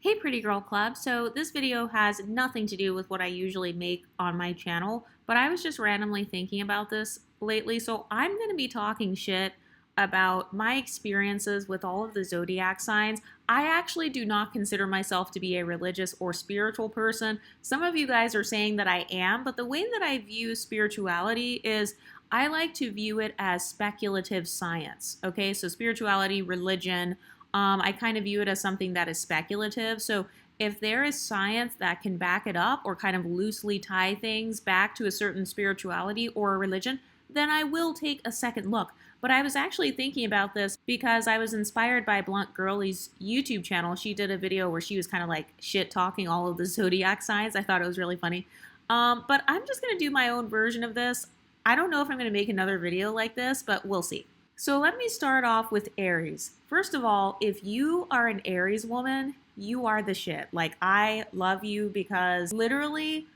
Hey Pretty Girl Club, so this video has nothing to do with what I usually make on my channel, but I was just randomly thinking about this lately, so I'm going to be talking shit about my experiences with all of the zodiac signs. I actually do not consider myself to be a religious or spiritual person. Some of you guys are saying that I am, but the way that I view spirituality is I like to view it as speculative science, okay? So spirituality, religion, I kind of view it as something that is speculative. So if there is science that can back it up or kind of loosely tie things back to a certain spirituality or a religion, then I will take a second look. But I was actually thinking about this because I was inspired by Blunt Girlie's YouTube channel. She did a video where she was kind of like shit talking all of the zodiac signs. I thought it was really funny. But I'm just going to do my own version of this. I don't know if I'm going to make another video like this, but we'll see. So let me start off with Aries. First of all, if you are an Aries woman, you are the shit. Like, I love you because literally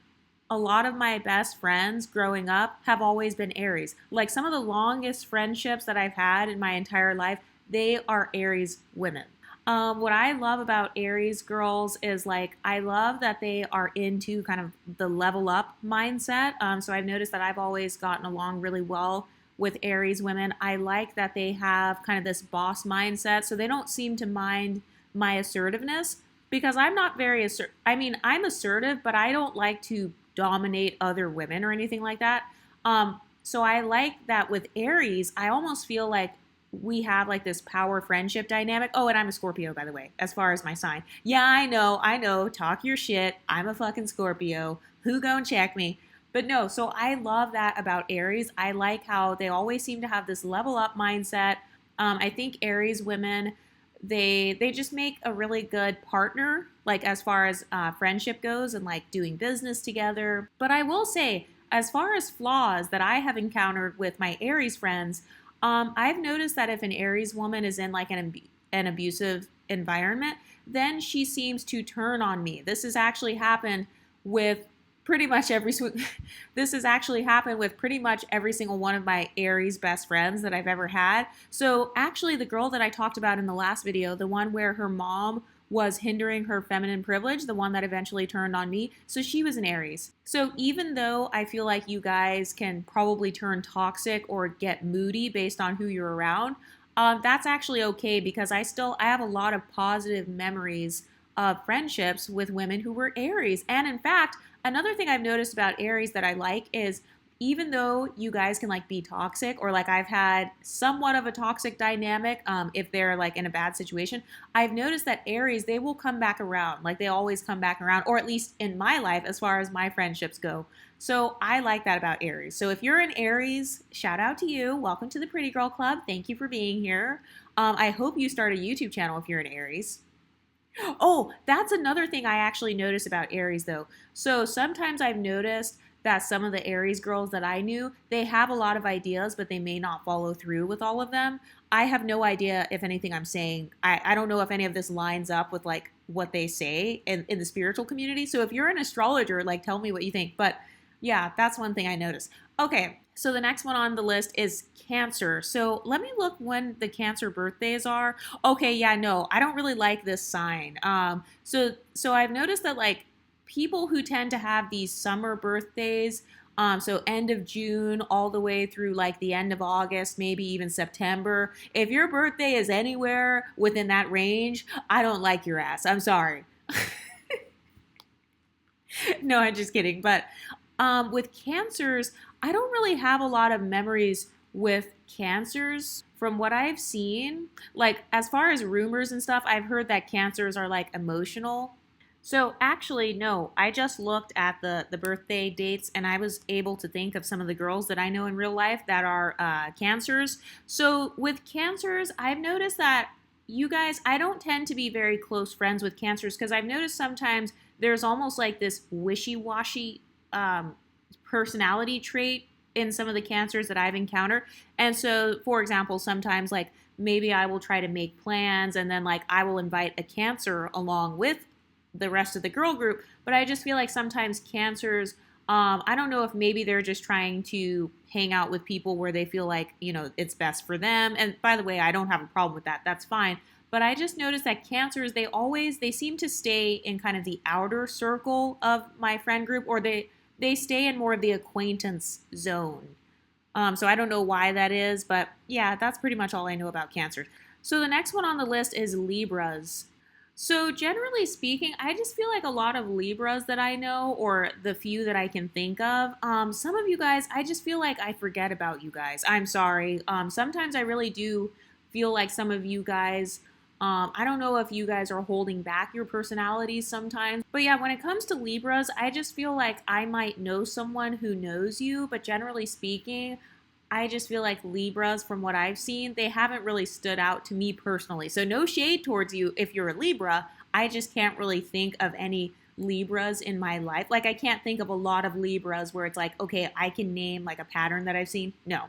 a lot of my best friends growing up have always been Aries. Like, some of the longest friendships that I've had in my entire life, they are Aries women. What I love about Aries girls is like, I love that they are into kind of the level up mindset. So I've noticed that I've always gotten along really well with Aries women. I like that they have kind of this boss mindset, so they don't seem to mind my assertiveness because I'm not very assertive. I mean, I'm assertive, but I don't like to dominate other women or anything like that. So I like that with Aries, I almost feel like we have like this power friendship dynamic. Oh, and I'm a Scorpio, by the way, as far as my sign. Yeah, I know, talk your shit. I'm a fucking Scorpio. Who gon' check me? But no, so I love that about Aries. I like how they always seem to have this level up mindset. I think Aries women, they just make a really good partner, like as far as friendship goes and like doing business together. But I will say, as far as flaws that I have encountered with my Aries friends, I've noticed that if an Aries woman is in like an abusive environment, then she seems to turn on me. This has actually happened with pretty much this has actually happened with pretty much every single one of my Aries best friends that I've ever had. So actually the girl that I talked about in the last video, the one where her mom was hindering her feminine privilege, the one that eventually turned on me, so she was an Aries. So even though I feel like you guys can probably turn toxic or get moody based on who you're around, that's actually okay because I have a lot of positive memories of friendships with women who were Aries. And in fact, another thing I've noticed about Aries that I like is even though you guys can like be toxic or like I've had somewhat of a toxic dynamic, if they're like in a bad situation, I've noticed that Aries, they will come back around. Like they always come back around, or at least in my life as far as my friendships go. So I like that about Aries. So if you're an Aries, shout out to you. Welcome to the Pretty Girl Club. Thank you for being here. I hope you start a YouTube channel if you're an Aries. Oh, that's another thing I actually notice about Aries though. So sometimes I've noticed that some of the Aries girls that I knew, they have a lot of ideas, but they may not follow through with all of them. I have no idea if anything I'm saying, I don't know if any of this lines up with like what they say in the spiritual community. So if you're an astrologer, like tell me what you think. But yeah, that's one thing I noticed. Okay, so the next one on the list is Cancer. So let me look when the Cancer birthdays are. Okay, yeah, no, I don't really like this sign. So I've noticed that like people who tend to have these summer birthdays, so end of June all the way through like the end of August, maybe even September. If your birthday is anywhere within that range, I don't like your ass. I'm sorry. No, I'm just kidding. But with Cancers, I don't really have a lot of memories with Cancers from what I've seen. Like, as far as rumors and stuff, I've heard that Cancers are like emotional. So actually, no, I just looked at the birthday dates and I was able to think of some of the girls that I know in real life that are Cancers. So with Cancers, I've noticed that you guys, I don't tend to be very close friends with Cancers because I've noticed sometimes there's almost like this wishy-washy personality trait in some of the Cancers that I've encountered. And so, for example, sometimes like maybe I will try to make plans and then like I will invite a Cancer along with the rest of the girl group. But I just feel like sometimes Cancers, I don't know if maybe they're just trying to hang out with people where they feel like, you know, it's best for them. And by the way, I don't have a problem with that. That's fine. but I just noticed that Cancers, they seem to stay in kind of the outer circle of my friend group, or they stay in more of the acquaintance zone. So I don't know why that is, but yeah, that's pretty much all I know about Cancers. So the next one on the list is Libras. So generally speaking, I just feel like a lot of Libras that I know, or the few that I can think of, some of you guys, I just feel like I forget about you guys. I'm sorry. Sometimes I really do feel like some of you guys, I don't know if you guys are holding back your personalities sometimes. But yeah, when it comes to Libras, I just feel like I might know someone who knows you, but generally speaking, I just feel like Libras, from what I've seen, they haven't really stood out to me personally. So no shade towards you if you're a Libra. I just can't really think of any Libras in my life. Like, I can't think of a lot of Libras where it's like, okay, I can name like a pattern that I've seen. No.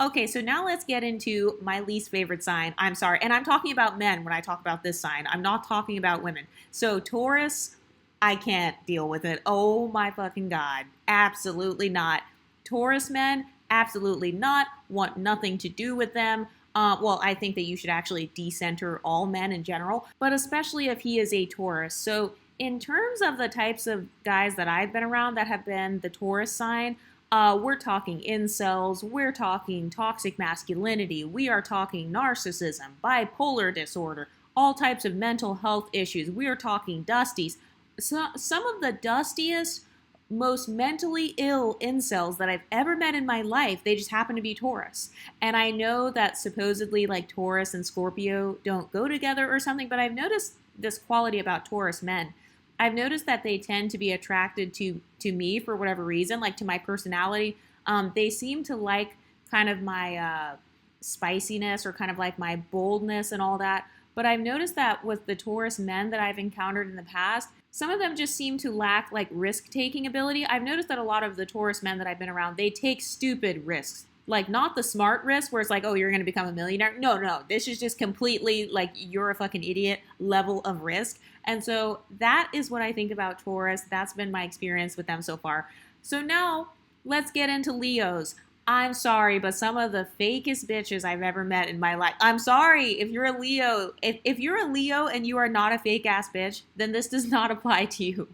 Okay, so now let's get into my least favorite sign. I'm sorry. And I'm talking about men when I talk about this sign. I'm not talking about women. So Taurus, I can't deal with it. Oh my fucking God. Absolutely not. Taurus men, absolutely not. Want nothing to do with them. Well, I think that you should actually decenter all men in general, but especially if he is a Taurus. So in terms of the types of guys that I've been around that have been the Taurus sign, we're talking incels, we're talking toxic masculinity, we are talking narcissism, bipolar disorder, all types of mental health issues. We are talking dusties. So, some of the dustiest, most mentally ill incels that I've ever met in my life, they just happen to be Taurus. And I know that supposedly like Taurus and Scorpio don't go together or something, but I've noticed this quality about Taurus men. I've noticed that they tend to be attracted to me for whatever reason, like to my personality. They seem to like kind of my spiciness, or kind of like my boldness and all that. But I've noticed that with the Taurus men that I've encountered in the past, some of them just seem to lack like risk-taking ability. I've noticed that a lot of the Taurus men that I've been around, they take stupid risks. Like, not the smart risk where it's like, oh, you're going to become a millionaire. No. This is just completely like, you're a fucking idiot level of risk. And so that is what I think about Taurus. That's been my experience with them so far. So now let's get into Leos. I'm sorry, but some of the fakest bitches I've ever met in my life. I'm sorry if you're a Leo. If you're a Leo and you are not a fake ass bitch, then this does not apply to you.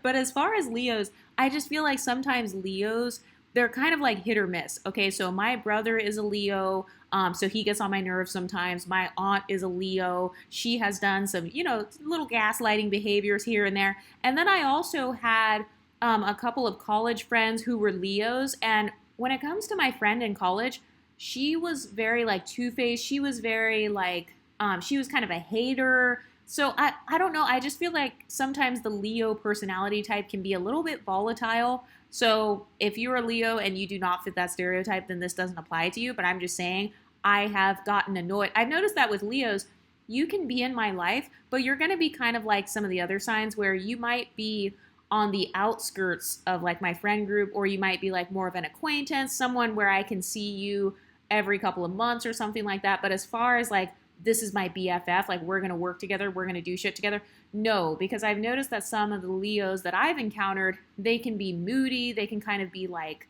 But as far as Leos, I just feel like sometimes Leos, they're kind of like hit or miss. Okay, so my brother is a Leo, so he gets on my nerves sometimes. My aunt is a Leo. She has done some, little gaslighting behaviors here and there. And then I also had a couple of college friends who were Leos. And when it comes to my friend in college, she was very like two-faced. She was very like, she was kind of a hater. So I don't know. I just feel like sometimes the Leo personality type can be a little bit volatile. So if you're a Leo and you do not fit that stereotype, then this doesn't apply to you. But I'm just saying, I have gotten annoyed. I've noticed that with Leos, you can be in my life, but you're going to be kind of like some of the other signs where you might be on the outskirts of like my friend group, or you might be like more of an acquaintance, someone where I can see you every couple of months or something like that. But as far as like, this is my BFF, like we're going to work together, we're going to do shit together. No, because I've noticed that some of the Leos that I've encountered, they can be moody. They can kind of be like,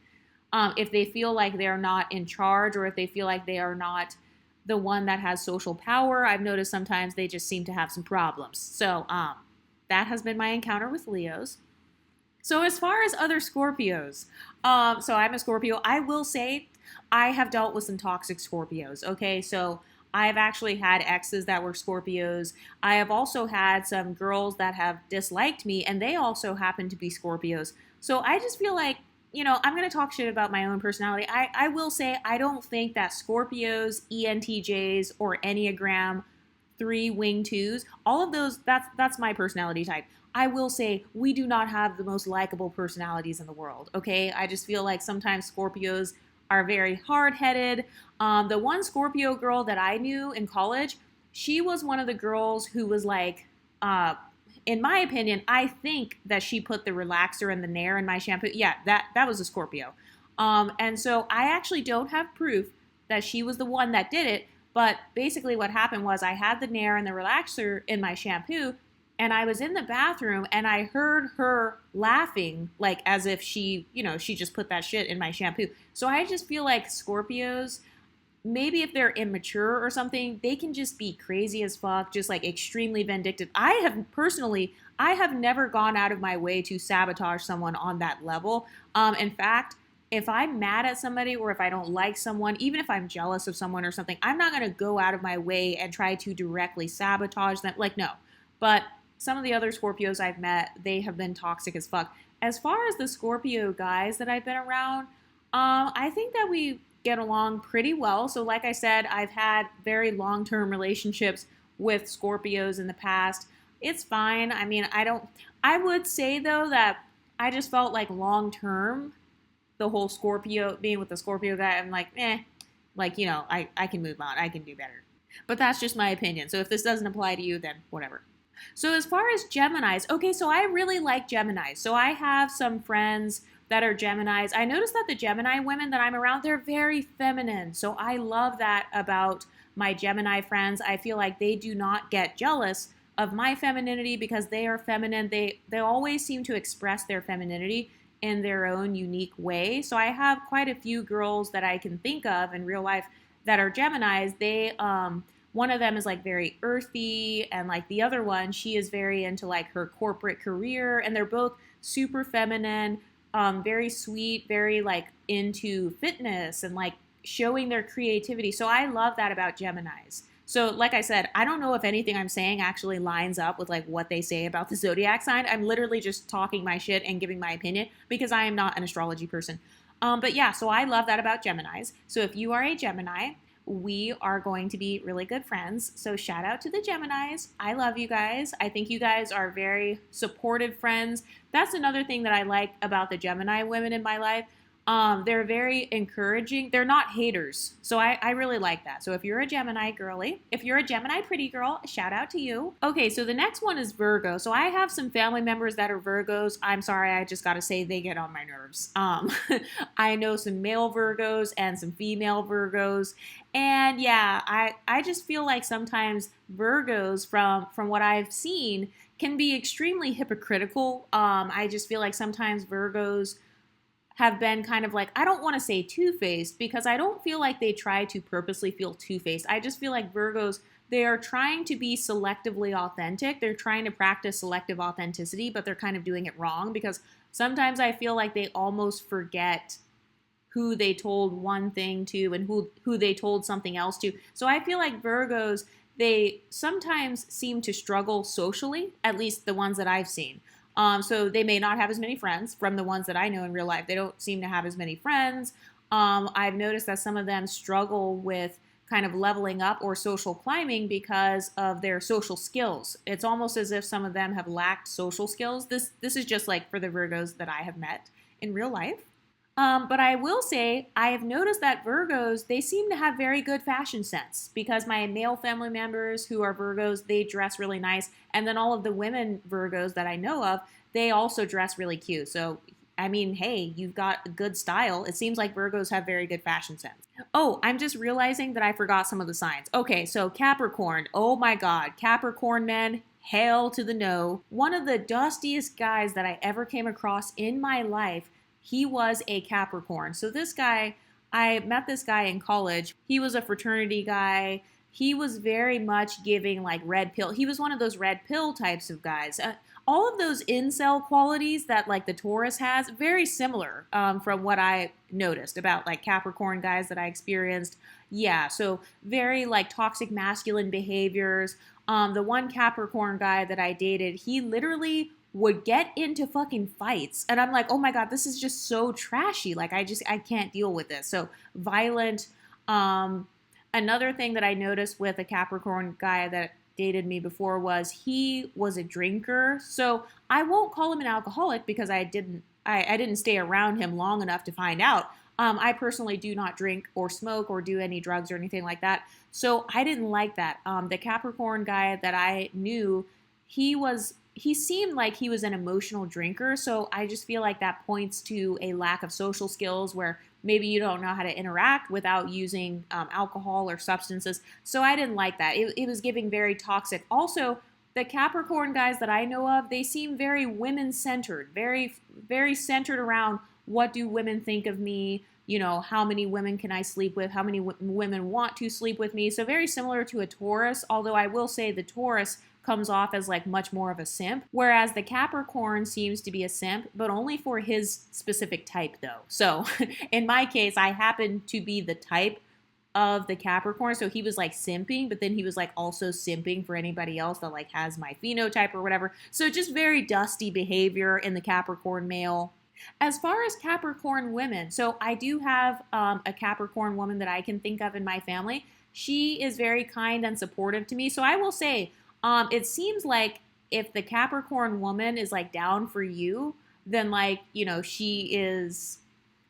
if they feel like they're not in charge, or if they feel like they are not the one that has social power, I've noticed sometimes they just seem to have some problems. So that has been my encounter with Leos. So as far as other Scorpios, so I'm a Scorpio. I will say I have dealt with some toxic Scorpios, okay? So I've actually had exes that were Scorpios. I have also had some girls that have disliked me, and they also happen to be Scorpios. So I just feel like, I'm going to talk shit about my own personality. I will say I don't think that Scorpios, ENTJs, or Enneagram 3 wing 2s, all of those, that's my personality type. I will say we do not have the most likable personalities in the world, okay? I just feel like sometimes Scorpios are very hard-headed. The one Scorpio girl that I knew in college, she was one of the girls who was like, in my opinion, I think that she put the relaxer and the Nair in my shampoo. Yeah, that was a Scorpio. And so I actually don't have proof that she was the one that did it, but basically what happened was I had the Nair and the relaxer in my shampoo, and I was in the bathroom and I heard her laughing, like as if she just put that shit in my shampoo. So I just feel like Scorpios, maybe if they're immature or something, they can just be crazy as fuck, just like extremely vindictive. I have never gone out of my way to sabotage someone on that level. In fact, if I'm mad at somebody or if I don't like someone, even if I'm jealous of someone or something, I'm not going to go out of my way and try to directly sabotage them. Like, no. But some of the other Scorpios I've met, they have been toxic as fuck. As far as the Scorpio guys that I've been around, I think that we get along pretty well. So, like I said, I've had very long-term relationships with Scorpios in the past. It's fine. I mean, I would say though that I just felt like long-term, the whole Scorpio, being with the Scorpio guy, I'm like, like, I can move on. I can do better. But that's just my opinion. So if this doesn't apply to you, then whatever. So as far as Geminis, okay, so I really like Geminis. So I have some friends that are Geminis. I noticed that the Gemini women that I'm around, they're very feminine. So I love that about my Gemini friends. I feel like they do not get jealous of my femininity because they are feminine. They always seem to express their femininity in their own unique way. So I have quite a few girls that I can think of in real life that are Geminis. They one of them is like very earthy, and like the other one, she is very into like her corporate career, and they're both super feminine, very sweet, very like into fitness and like showing their creativity. So I love that about Geminis. So like I said, I don't know if anything I'm saying actually lines up with like what they say about the zodiac sign. I'm literally just talking my shit and giving my opinion because I am not an astrology person. But yeah, so I love that about Geminis. So if you are a Gemini, we are going to be really good friends. So shout out to the Geminis. I love you guys. I think you guys are very supportive friends. That's another thing that I like about the Gemini women in my life. They're very encouraging. They're not haters. So I really like that. So if you're a Gemini girly, if you're a Gemini pretty girl, shout out to you. Okay, so the next one is Virgo. So I have some family members that are Virgos. I'm sorry, I just gotta say they get on my nerves. I know some male Virgos and some female Virgos. And yeah, I just feel like sometimes Virgos, from what I've seen, can be extremely hypocritical. I just feel like sometimes Virgos have been kind of like, I don't want to say two-faced because I don't feel like they try to purposely feel two-faced. I just feel like Virgos, they are trying to be selectively authentic. They're trying to practice selective authenticity, but they're kind of doing it wrong because sometimes I feel like they almost forget who they told one thing to and who they told something else to. So I feel like Virgos, they sometimes seem to struggle socially, at least the ones that I've seen. So they may not have as many friends from the ones that I know in real life. They don't seem to have as many friends. I've noticed that some of them struggle with kind of leveling up or social climbing because of their social skills. It's almost as if some of them have lacked social skills. This is just like for the Virgos that I have met in real life. But I will say I have noticed that Virgos, they seem to have very good fashion sense because my male family members who are Virgos, they dress really nice. And then all of the women Virgos that I know of, they also dress really cute. So, I mean, hey, you've got good style. It seems like Virgos have very good fashion sense. Oh, I'm just realizing that I forgot some of the signs. Okay, so Capricorn. Oh my God, Capricorn men, hail to the no. One of the dustiest guys that I ever came across in my life, he was a Capricorn. So this guy, I met this guy in college. He was a fraternity guy. He was very much giving like red pill. He was one of those red pill types of guys. All of those incel qualities that like the Taurus has, very similar from what I noticed about like Capricorn guys that I experienced. Yeah, so very like toxic masculine behaviors. The one Capricorn guy that I dated, he literally would get into fucking fights. And I'm like, oh my God, this is just so trashy. Like, I can't deal with this. So violent. Another thing that I noticed with a Capricorn guy that dated me before was he was a drinker. So I won't call him an alcoholic because I didn't stay around him long enough to find out. I personally do not drink or smoke or do any drugs or anything like that. So I didn't like that. The Capricorn guy that I knew, he seemed like he was an emotional drinker, so I just feel like that points to a lack of social skills where maybe you don't know how to interact without using alcohol or substances. So I didn't like that. It was giving very toxic. Also, the Capricorn guys that I know of, they seem very women-centered, very, very centered around what do women think of me, you know, how many women can I sleep with? How many women want to sleep with me? So very similar to a Taurus, although I will say the Taurus comes off as like much more of a simp, whereas the Capricorn seems to be a simp, but only for his specific type though. So in my case, I happen to be the type of the Capricorn, so he was like simping, but then he was like also simping for anybody else that like has my phenotype or whatever. So just very dusty behavior in the Capricorn male. As far as Capricorn women, so I do have a Capricorn woman that I can think of in my family. She is very kind and supportive to me. So I will say, it seems like if the Capricorn woman is like down for you, then like, you know,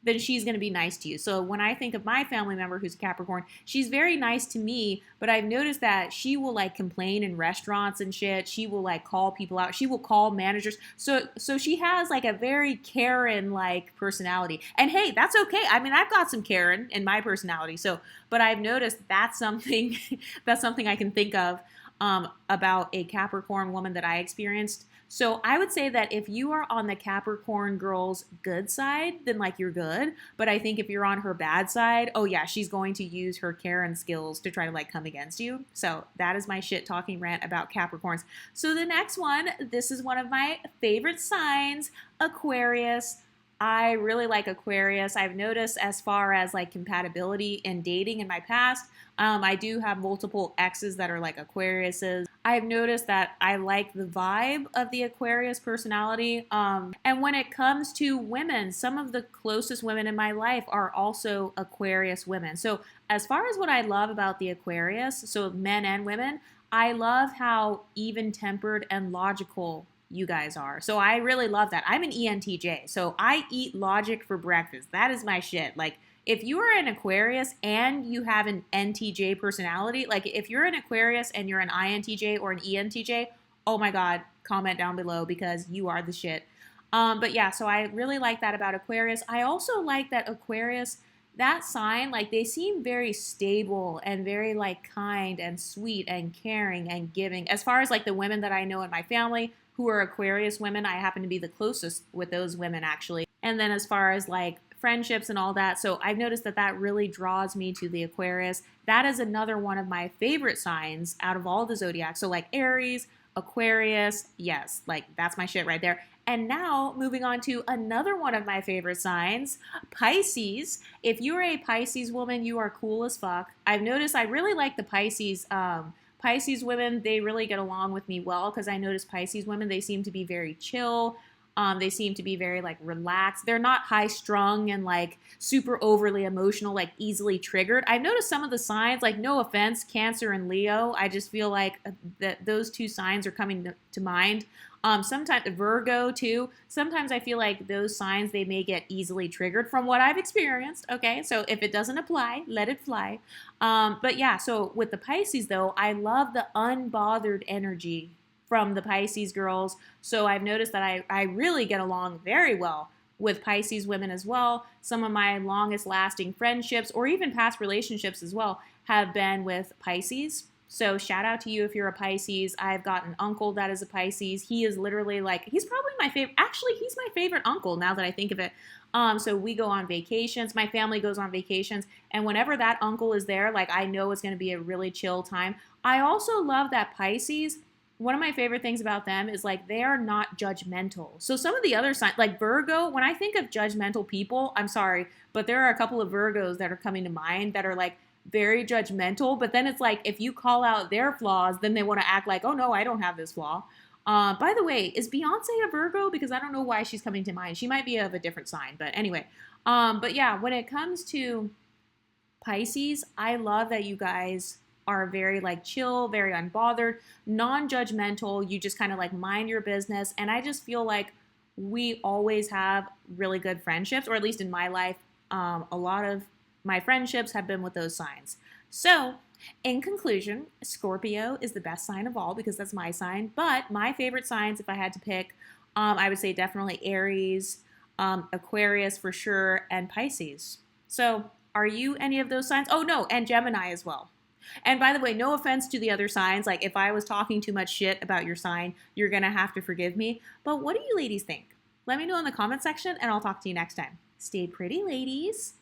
then she's going to be nice to you. So when I think of my family member who's Capricorn, she's very nice to me, but I've noticed that she will like complain in restaurants and shit. She will like call people out. She will call managers. So she has like a very Karen like personality. And hey, that's okay. I mean, I've got some Karen in my personality. So, but I've noticed that's something that's something I can think of about a Capricorn woman that I experienced. So I would say that if you are on the Capricorn girl's good side, then like you're good. But I think if you're on her bad side, oh yeah, she's going to use her Karen skills to try to like come against you. So that is my shit talking rant about Capricorns. So the next one, this is one of my favorite signs, Aquarius. I really like Aquarius. I've noticed as far as like compatibility in dating in my past, I do have multiple exes that are like Aquariuses. I've noticed that I like the vibe of the Aquarius personality. And when it comes to women, some of the closest women in my life are also Aquarius women. So as far as what I love about the Aquarius, so men and women, I love how even-tempered and logical you guys are. So I really love that. I'm an ENTJ, so I eat logic for breakfast. That is my shit. Like, if you are an Aquarius and you have an NTJ personality, like if you're an Aquarius and you're an INTJ or an ENTJ, oh my God, comment down below because you are the shit. But yeah, so I really like that about Aquarius. I also like that Aquarius, that sign, like they seem very stable and very like kind and sweet and caring and giving. As far as like the women that I know in my family who are Aquarius women, I happen to be the closest with those women actually. And then as far as like friendships and all that, so I've noticed that that really draws me to the Aquarius. That is another one of my favorite signs out of all the zodiacs. So like Aries, Aquarius, yes, like that's my shit right there. And now moving on to another one of my favorite signs, Pisces. If you're a Pisces woman, you are cool as fuck. I've noticed I really like the Pisces women. They really get along with me well because I notice Pisces women, they seem to be very chill. They seem to be very like relaxed. They're not high strung and like super overly emotional, like easily triggered. I've noticed some of the signs, like no offense, Cancer and Leo. I just feel like that those two signs are coming to mind. Sometimes Virgo too. Sometimes I feel like those signs, they may get easily triggered from what I've experienced. Okay, so if it doesn't apply, let it fly. But yeah, so with the Pisces though, I love the unbothered energy from the Pisces girls. So I've noticed that I really get along very well with Pisces women as well. Some of my longest lasting friendships or even past relationships as well have been with Pisces. So shout out to you if you're a Pisces. I've got an uncle that is a Pisces. He is literally like, he's probably my favorite. Actually, he's my favorite uncle now that I think of it. So we go on vacations. My family goes on vacations. And whenever that uncle is there, like I know it's going to be a really chill time. I also love that Pisces, one of my favorite things about them is like they are not judgmental. So some of the other signs, like Virgo, when I think of judgmental people, I'm sorry, but there are a couple of Virgos that are coming to mind that are like very judgmental. But then it's like if you call out their flaws, then they want to act like, oh no, I don't have this flaw. By the way, is Beyonce a Virgo? Because I don't know why she's coming to mind. She might be of a different sign, but anyway. But yeah, when it comes to Pisces, I love that you guys are very like chill, very unbothered, non-judgmental. You just kind of like mind your business. And I just feel like we always have really good friendships, or at least in my life, a lot of my friendships have been with those signs. So in conclusion, Scorpio is the best sign of all because that's my sign. But my favorite signs, if I had to pick, I would say definitely Aries, Aquarius for sure, and Pisces. So are you any of those signs? Oh no, and Gemini as well. And by the way, no offense to the other signs. Like if I was talking too much shit about your sign, you're going to have to forgive me. But what do you ladies think? Let me know in the comment section and I'll talk to you next time. Stay pretty, ladies.